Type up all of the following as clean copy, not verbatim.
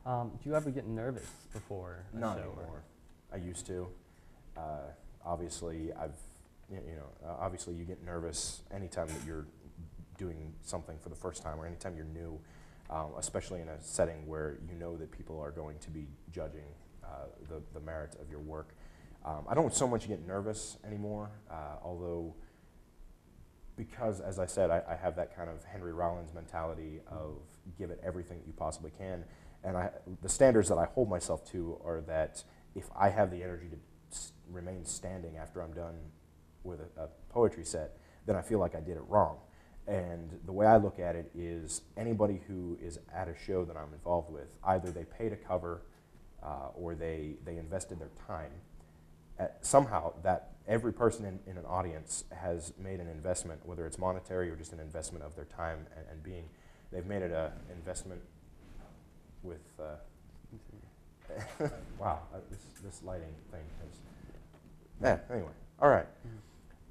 Do you ever get nervous before a Not show? anymore. I used to. Obviously, obviously you get nervous anytime that you're doing something for the first time or anytime you're new, especially in a setting where you know that people are going to be judging the merit of your work. I don't so much get nervous anymore, although because, as I said, I have that kind of Henry Rollins mentality of give it everything that you possibly can. And the standards that I hold myself to are that if I have the energy to remain standing after I'm done with a poetry set, then I feel like I did it wrong. And the way I look at it is anybody who is at a show that I'm involved with, either they paid a cover or they invested their time. Somehow that every person in an audience has made an investment, whether it's monetary or just an investment of their time and being. They've made it an investment with, wow, this lighting thing has, anyway, all right.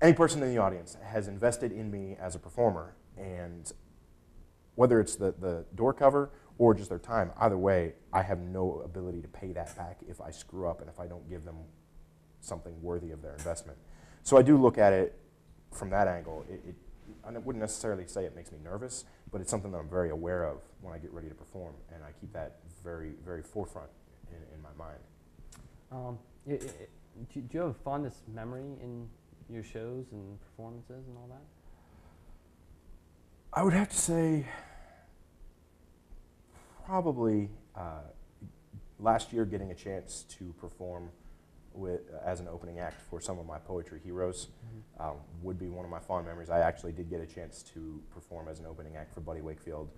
Any person in the audience has invested in me as a performer, and whether it's the door cover or just their time, either way, I have no ability to pay that back if I screw up and if I don't give them something worthy of their investment. So I do look at it from that angle. I wouldn't necessarily say it makes me nervous, but it's something that I'm very aware of when I get ready to perform, and I keep that very, very forefront in my mind. Do you have a fondest memory in your shows and performances and all that? I would have to say probably last year getting a chance to perform as an opening act for some of my poetry heroes would be one of my fond memories. I actually did get a chance to perform as an opening act for Buddy Wakefield,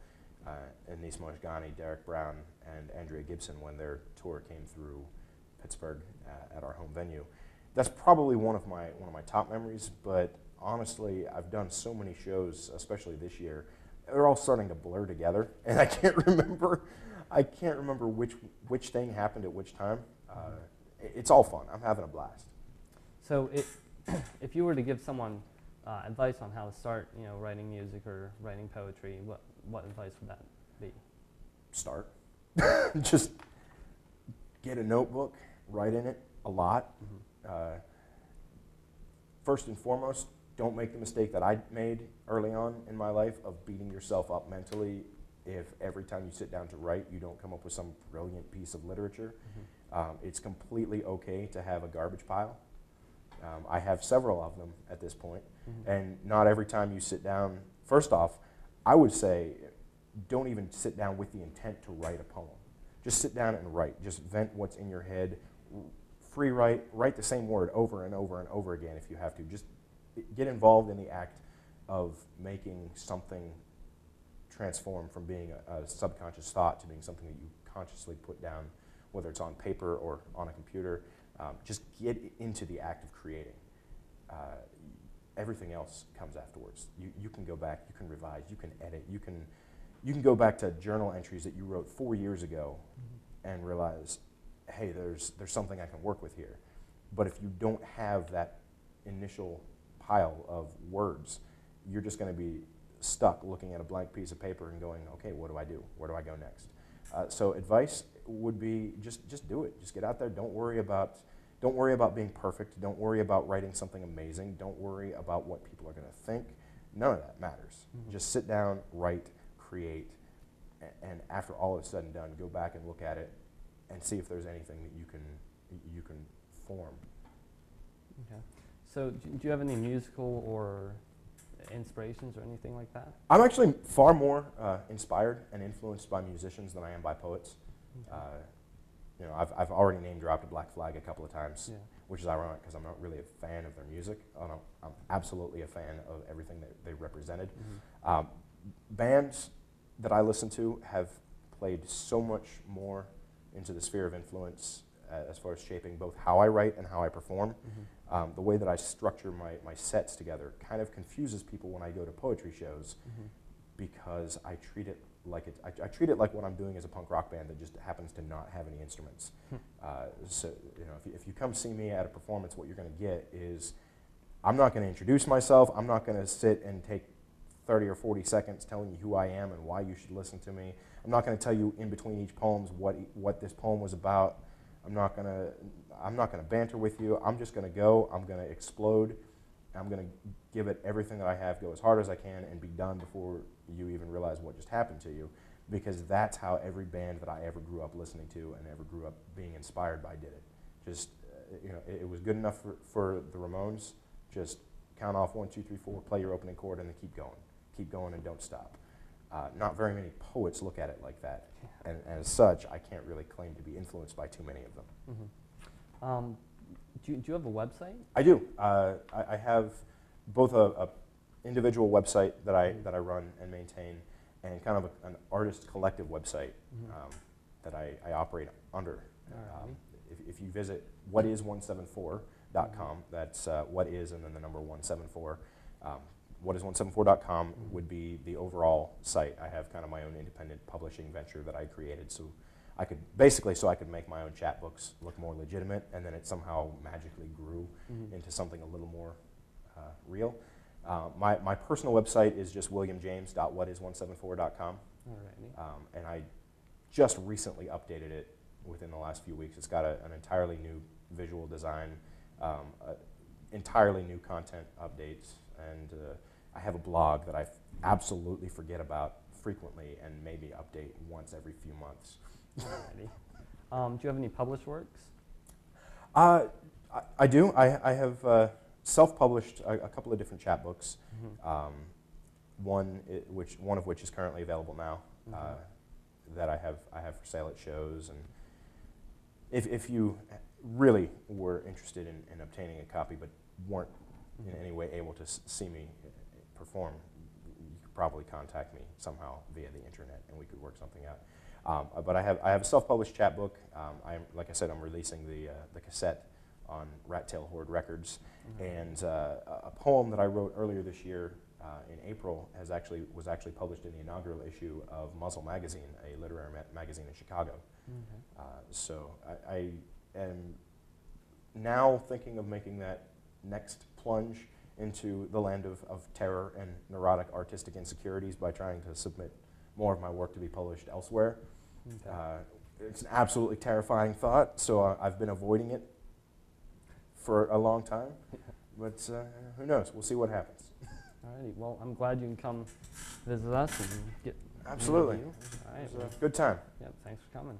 Anis Mojgani, Derek Brown, and Andrea Gibson when their tour came through Pittsburgh at our home venue. That's probably one of my top memories, but honestly, I've done so many shows, especially this year. They're all starting to blur together, and I can't remember which thing happened at which time. It's all fun. I'm having a blast. So if you were to give someone advice on how to start, writing music or writing poetry, what advice would that be? Start. Just get a notebook, write in it a lot. First and foremost, don't make the mistake that I made early on in my life of beating yourself up mentally if every time you sit down to write, you don't come up with some brilliant piece of literature. It's completely okay to have a garbage pile. I have several of them at this point, and not every time you sit down, first off, I would say don't even sit down with the intent to write a poem. Just sit down and write. Just vent what's in your head. Free write the same word over and over and over again if you have to. Just get involved in the act of making something transform from being a subconscious thought to being something that you consciously put down, whether it's on paper or on a computer. Just get into the act of creating. Everything else comes afterwards. You can go back, you can revise, you can edit, you can go back to journal entries that you wrote 4 years ago and realize, hey, there's something I can work with here. But if you don't have that initial pile of words, you're just going to be stuck looking at a blank piece of paper and going, okay, what do I do? Where do I go next? So advice would be just do it. Just get out there. Don't worry about being perfect. Don't worry about writing something amazing. Don't worry about what people are going to think. None of that matters. Just sit down, write, create, and after all is said and done, go back and look at it and see if there's anything that you can form. Okay. So do you have any musical or inspirations or anything like that? I'm actually far more inspired and influenced by musicians than I am by poets. Okay. I've already name dropped Black Flag a couple of times, Yeah. which is ironic because I'm not really a fan of their music. I'm absolutely a fan of everything that they represented. Bands that I listen to have played so much more into the sphere of influence as far as shaping both how I write and how I perform. The way that I structure my sets together kind of confuses people when I go to poetry shows because I treat it like what I'm doing as a punk rock band that just happens to not have any instruments. So if you come see me at a performance, what you're going to get is I'm not going to introduce myself. I'm not going to sit and take 30 or 40 seconds telling you who I am and why you should listen to me. I'm not going to tell you in between each poems what this poem was about. I'm not going to banter with you. I'm just going to go. I'm going to explode. I'm going to give it everything that I have, go as hard as I can, and be done before you even realize what just happened to you. Because that's how every band that I ever grew up listening to and ever grew up being inspired by did it. Just, it was good enough for the Ramones. Just count off 1, 2, 3, 4, play your opening chord, and then keep going. Keep going and don't stop. Not very many poets look at it like that. And as such, I can't really claim to be influenced by too many of them. Mm-hmm. Do you have a website? I do. I have both a individual website that I run and maintain, and kind of an artist collective website that I operate under. If you visit whatis174.com, that's what is and then the number 174. Whatis174.com would be the overall site. I have kind of my own independent publishing venture that I created, so I could make my own chapbooks look more legitimate, and then it somehow magically grew into something a little more real. My personal website is just williamjames.whatis174.com, and I just recently updated it within the last few weeks. It's got an entirely new visual design, entirely new content updates, and I have a blog that I absolutely forget about frequently and maybe update once every few months. Do you have any published works? I do. I have self-published a couple of different chapbooks. One of which is currently available now. That I have for sale at shows, and if you really were interested in obtaining a copy but weren't in any way able to see me perform, you could probably contact me somehow via the internet, and we could work something out. But I have a self-published chapbook. Like I said, I'm releasing the cassette on Rat Tail Horde Records, and a poem that I wrote earlier this year in April was actually published in the inaugural issue of Muzzle Magazine, a literary magazine in Chicago. So I am now thinking of making that next plunge into the land of terror and neurotic artistic insecurities by trying to submit more of my work to be published elsewhere. It's an absolutely terrifying thought, so I've been avoiding it for a long time, but who knows? We'll see what happens. Alrighty, well, I'm glad you can come visit us and get Absolutely. All right, It was a good time. Yep, thanks for coming.